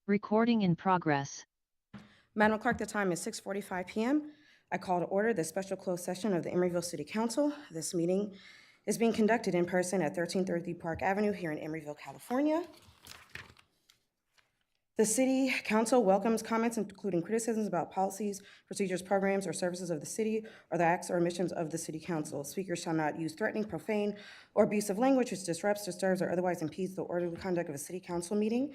Recording in progress. Madam Clerk, the time is 6:45 p.m. I call to order the special closed session of the Emeryville City Council. This meeting is being conducted in person at 1333 Park Avenue here in Emeryville, California. The City Council welcomes comments including criticisms about policies, procedures, programs, or services of the city or the acts or omissions of the City Council. Speakers shall not use threatening, profane, or abusive language which disrupts, disturbs, or otherwise impedes the orderly conduct of a City Council meeting,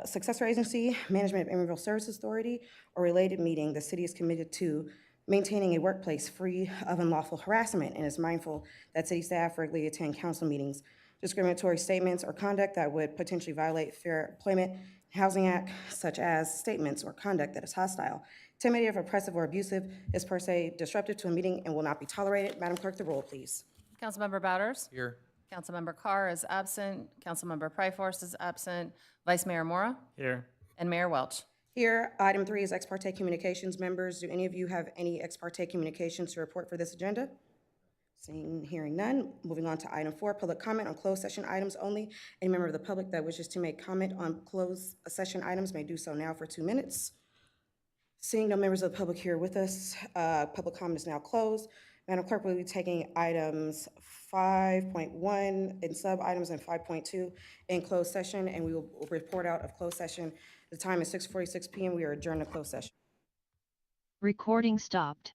successor agency, management of Emeryville Service Authority, or related meeting. The city is committed to maintaining a workplace free of unlawful harassment and is mindful that city staff regularly attend council meetings. Discriminatory statements or conduct that would potentially violate Fair Employment and Housing Act, such as statements or conduct that is hostile, intimidative, oppressive, or abusive, is per se disruptive to a meeting and will not be tolerated. Madam Clerk, the roll, please. Councilmember Bouders? Here. Councilmember Carr is absent. Councilmember Pryforce is absent. Vice Mayor Mora? Here. And Mayor Welch. Here, item 3 is ex parte communications. Members, do any of you have any ex parte communications to report for this agenda? Hearing none, moving on to item 4, public comment on closed session items only. Any member of the public that wishes to make comment on closed session items may do so now for 2 minutes. Seeing no members of the public here with us, public comment is now closed. Madam Clerk, will be taking items 5.1 and sub-items and 5.2 in closed session, and we will report out of closed session. The time is 6:46 p.m. We are adjourned to closed session. Recording stopped.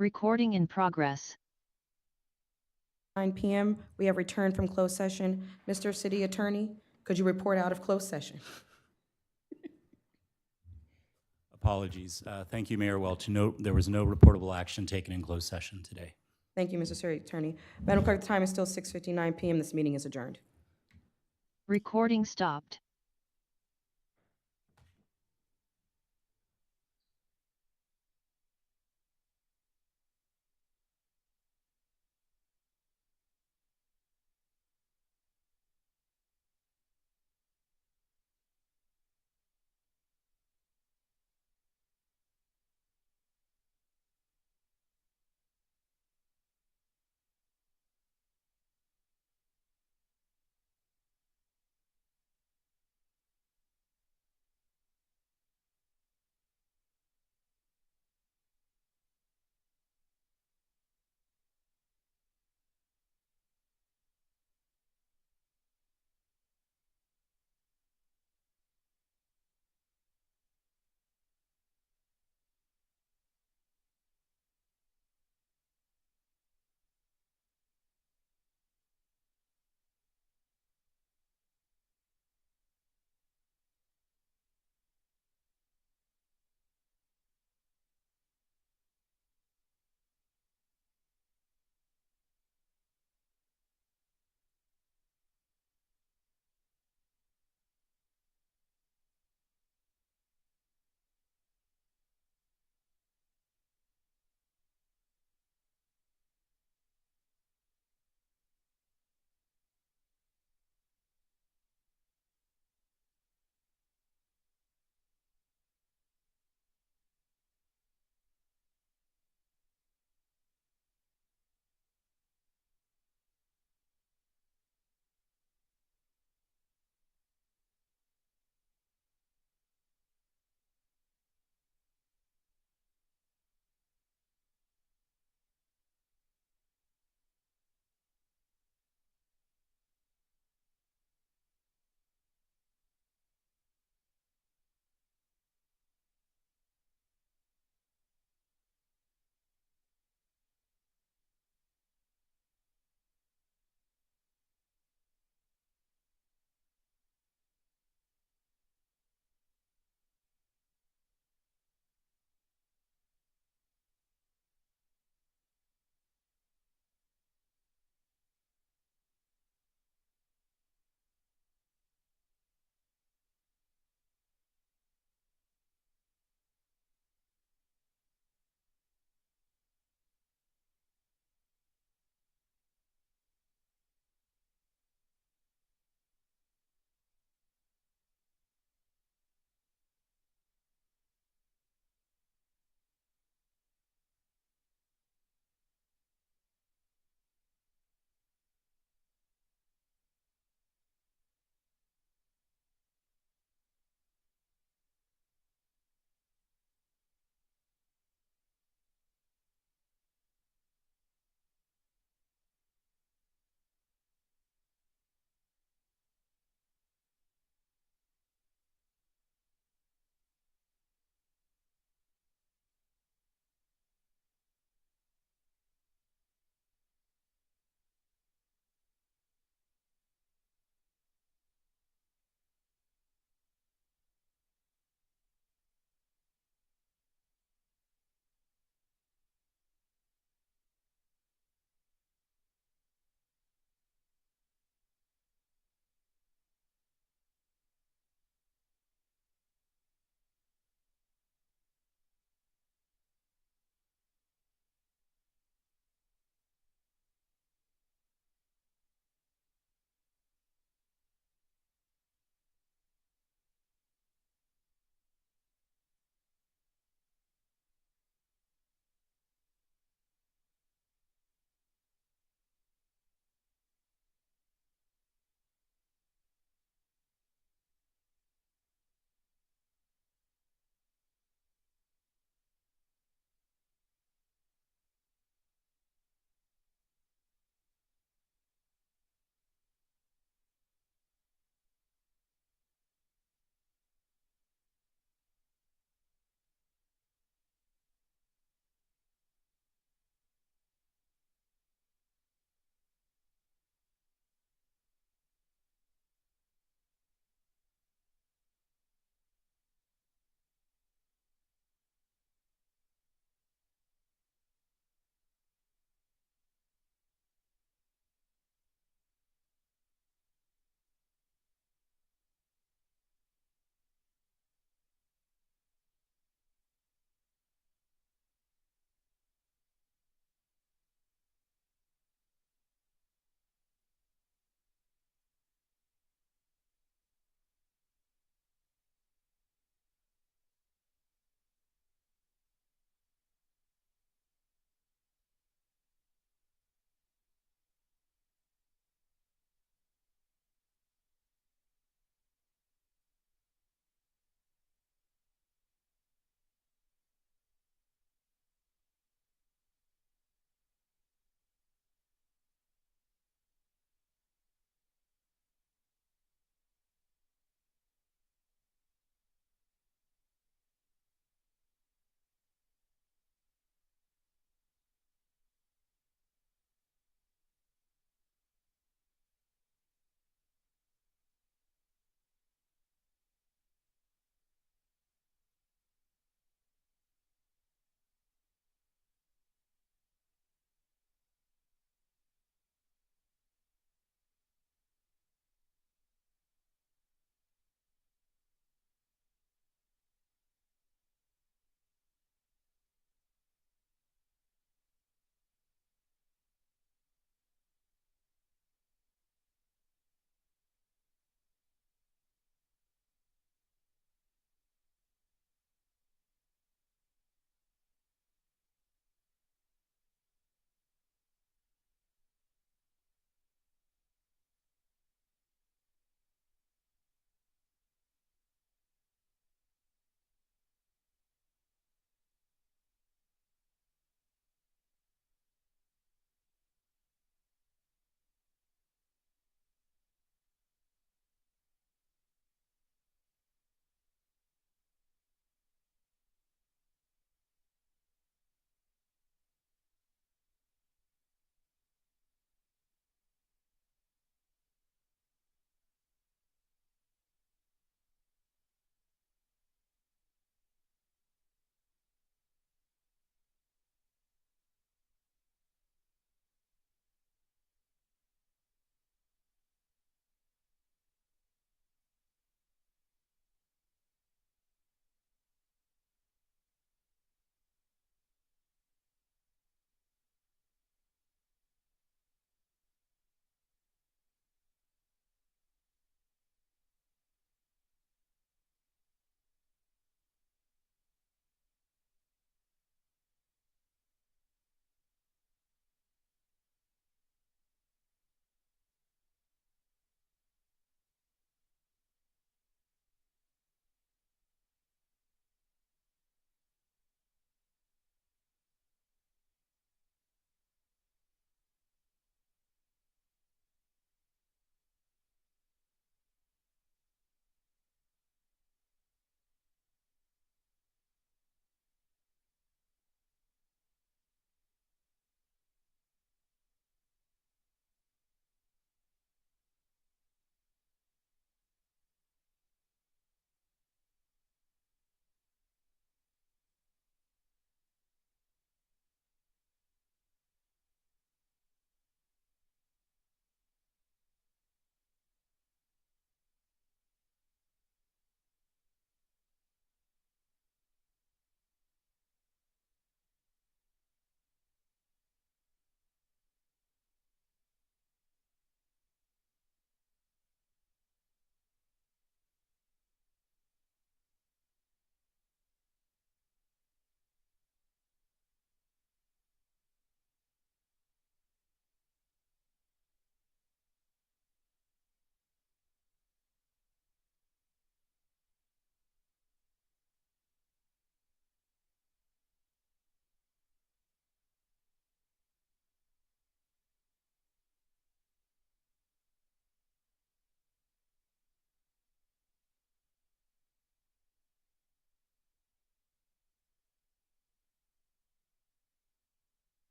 Recording in progress. 9 p.m., we have returned from closed session. Mr. City Attorney, could you report out of closed session? Apologies. Thank you, Mayor Welch. No, there was no reportable action taken in closed session today. Thank you, Mr. City Attorney. Madam Clerk, the time is still 6:59 p.m. This meeting is adjourned. Recording stopped.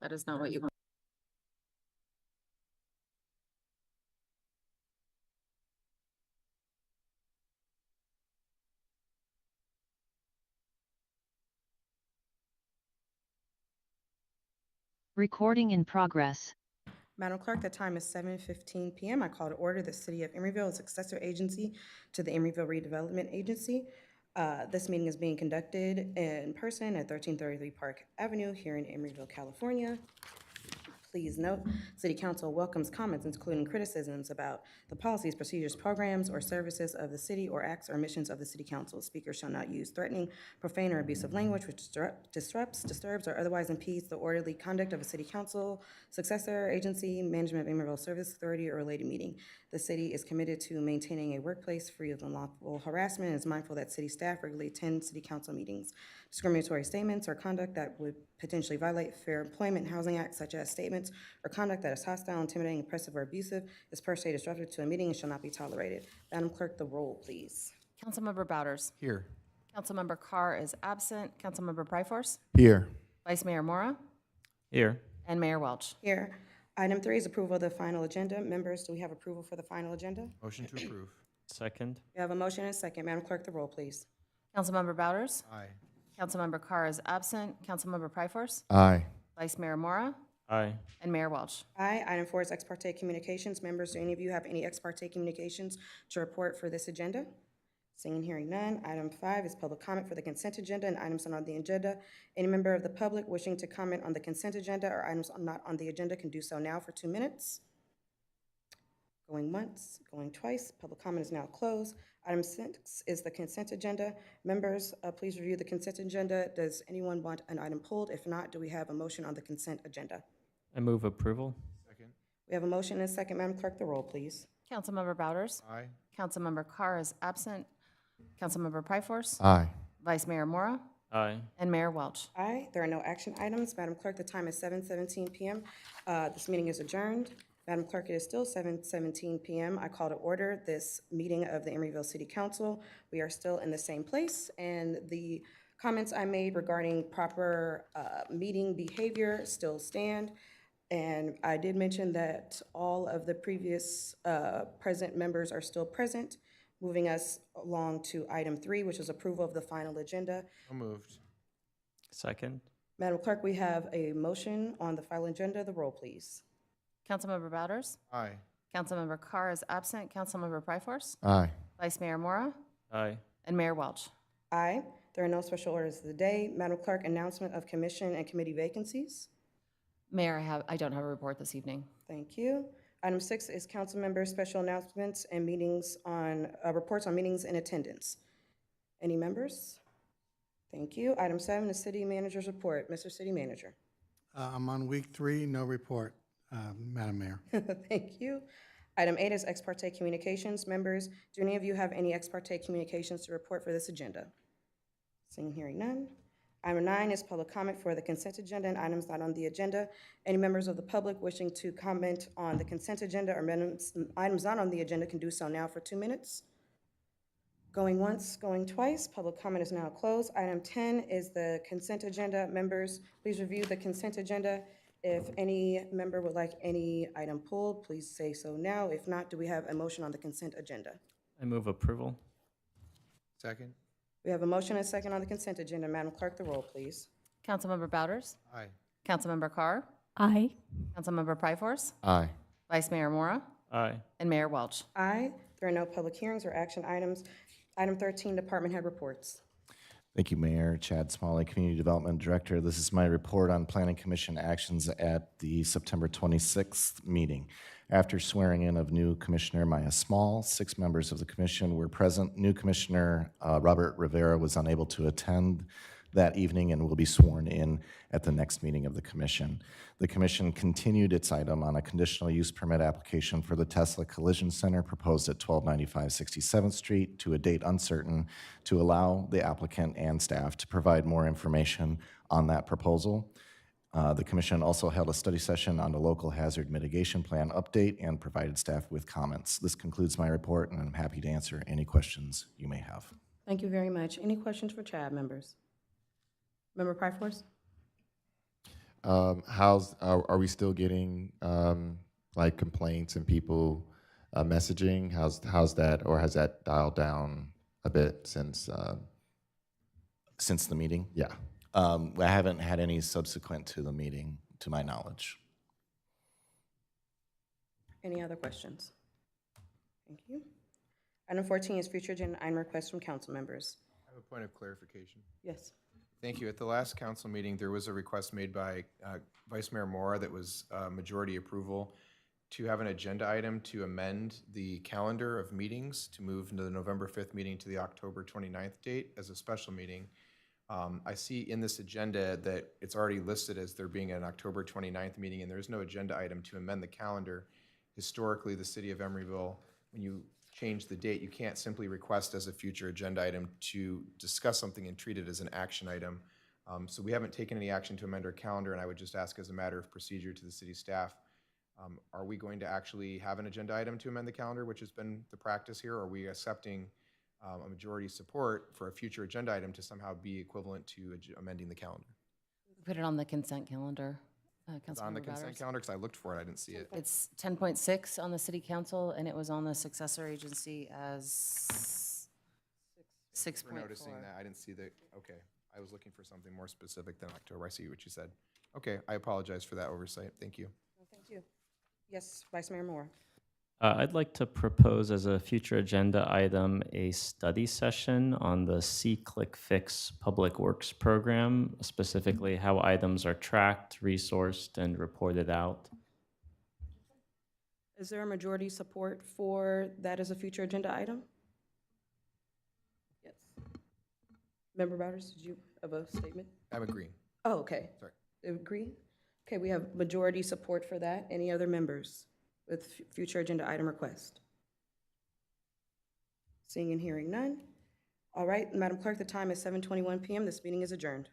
That is not what you want. Recording in progress. Madam Clerk, the time is 7:15 PM. I call to order the City of Emeryville, a successor agency to the Emeryville Redevelopment Agency. This meeting is being conducted in person at 1333 Park Avenue here in Emeryville, California. Please note, City Council welcomes comments including criticisms about the policies, procedures, programs, or services of the city or acts or missions of the City Council. Speakers shall not use threatening, profane, or abusive language which disrupts, disturbs, or otherwise impedes the orderly conduct of a City Council, successor agency, management of Emeryville Service Authority, or related meeting. The city is committed to maintaining a workplace free of unlawful harassment and is mindful that city staff regularly attend City Council meetings. Discriminatory statements or conduct that would potentially violate Fair Employment and Housing Act, such as statements or conduct that is hostile, intimidating, oppressive, or abusive, is per se disruptive to a meeting and shall not be tolerated. Madam Clerk, the roll, please. Councilmember Bouders? Here. Councilmember Carr is absent. Councilmember Pryforce? Here. Vice Mayor Mora? Here. And Mayor Welch. Here. Item 3 is approval of the final agenda. Members, do we have approval for the final agenda? Motion to approve. Second. We have a motion and a second. Madam Clerk, the roll, please. Councilmember Bouders? Aye. Councilmember Carr is absent. Councilmember Pryforce? Aye. Vice Mayor Mora? Aye. And Mayor Welch. Aye. Item 4 is ex parte communications. Members, do any of you have any ex parte communications to report for this agenda? Seeing and hearing none. Item 5 is public comment for the consent agenda and items not on the agenda. Any member of the public wishing to comment on the consent agenda or items not on the agenda can do so now for 2 minutes. Going once, going twice. Public comment is now closed. Item 6 is the consent agenda. Members, please review the consent agenda. Does anyone want an item pulled? If not, do we have a motion on the consent agenda? I move approval. Second. We have a motion and a second. Madam Clerk, the roll, please. Councilmember Bouders? Aye. Councilmember Carr is absent. Councilmember Pryforce? Aye. Vice Mayor Mora? Aye. And Mayor Welch. Aye. There are no action items. Madam Clerk, the time is 7:17 PM. This meeting is adjourned. Madam Clerk, it is still 7:17 PM. I call to order this meeting of the Emeryville City Council. We are still in the same place, and the comments I made regarding proper meeting behavior still stand. And I did mention that all of the previous present members are still present, moving us along to item 3, which is approval of the final agenda. So moved. Second. Madam Clerk, we have a motion on the final agenda. The roll, please. Councilmember Bouders? Aye. Councilmember Carr is absent. Councilmember Pryforce? Aye. Vice Mayor Mora? Aye. And Mayor Welch. Aye. There are no special orders of the day. Madam Clerk, announcement of commission and committee vacancies. Mayor, I don't have a report this evening. Thank you. Item 6 is council members' special announcements and meetings on, reports on meetings and attendance. Any members? Thank you. Item 7 is city manager's report. Mr. City Manager. I'm on week 3, no report, Madam Mayor. Thank you. Item 8 is ex parte communications. Members, do any of you have any ex parte communications to report for this agenda? Seeing and hearing none. Item 9 is public comment for the consent agenda and items not on the agenda. Any members of the public wishing to comment on the consent agenda or items not on the agenda can do so now for 2 minutes. Going once, going twice. Public comment is now closed. Item 10 is the consent agenda. Members, please review the consent agenda. If any member would like any item pulled, please say so now. If not, do we have a motion on the consent agenda? I move approval. Second. We have a motion and a second on the consent agenda. Madam Clerk, the roll, please. Councilmember Bouders? Aye. Councilmember Carr? Aye. Councilmember Pryforce? Aye. Vice Mayor Mora? Aye. And Mayor Welch. Aye. There are no public hearings or action items. Item 13, department head reports. Thank you, Mayor. Chad Smalley, Community Development Director. This is my report on Planning Commission actions at the September 26th meeting. After swearing in of new Commissioner Maya Small, 6 members of the commission were present. New Commissioner Robert Rivera was unable to attend that evening and will be sworn in at the next meeting of the commission. The commission continued its item on a conditional use permit application for the Tesla Collision Center proposed at 1295 67th Street to a date uncertain to allow the applicant and staff to provide more information on that proposal. The commission also held a study session on the local hazard mitigation plan update and provided staff with comments. This concludes my report, and I'm happy to answer any questions you may have. Thank you very much. Any questions for Chad, members? Member Pryforce? Are we still getting like complaints and people messaging? How's that, or has that dialed down a bit since Since the meeting? yeah. I haven't had any subsequent to the meeting, to my knowledge. Any other questions? Thank you. Item 14 is future agenda item requests from council members. I have a point of clarification. Yes. Thank you. At the last council meeting, there was a request made by Vice Mayor Mora that was majority approval to have an agenda item to amend the calendar of meetings to move into the November 5th meeting to the October 29th date as a special meeting. I see in this agenda that it's already listed as there being an October 29th meeting, and there's no agenda item to amend the calendar. Historically, the city of Emeryville, when you change the date, you can't simply request as a future agenda item to discuss something and treat it as an action item. So we haven't taken any action to amend our calendar, and I would just ask as a matter of procedure to the city staff, are we going to actually have an agenda item to amend the calendar, which has been the practice here, or are we accepting a majority support for a future agenda item to somehow be equivalent to amending the calendar? Put it on the consent calendar. It's on the consent calendar, because I looked for it, I didn't see it. It's 10.6 on the city council, and it was on the successor agency as For 6.4. noticing that, I didn't see the, okay. I was looking for something more specific than October. I see what you said. Okay, I apologize for that oversight. Thank you. Thank you. Yes, Vice Mayor Moore. I'd like to propose as a future agenda item a study session on the See-Click Fix Public Works program, specifically how items are tracked, resourced, and reported out. Is there a majority support for that as a future agenda item? Yes. Member Bowders, did you have a statement? I'm agreeing. Oh, okay. Sorry. Agree? Okay, we have majority support for that. Any other members with future agenda item request? Seeing and hearing none. All right, Madam Clerk, the time is 7:21 PM. This meeting is adjourned.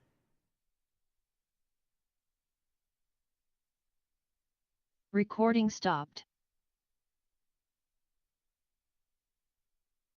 Recording stopped.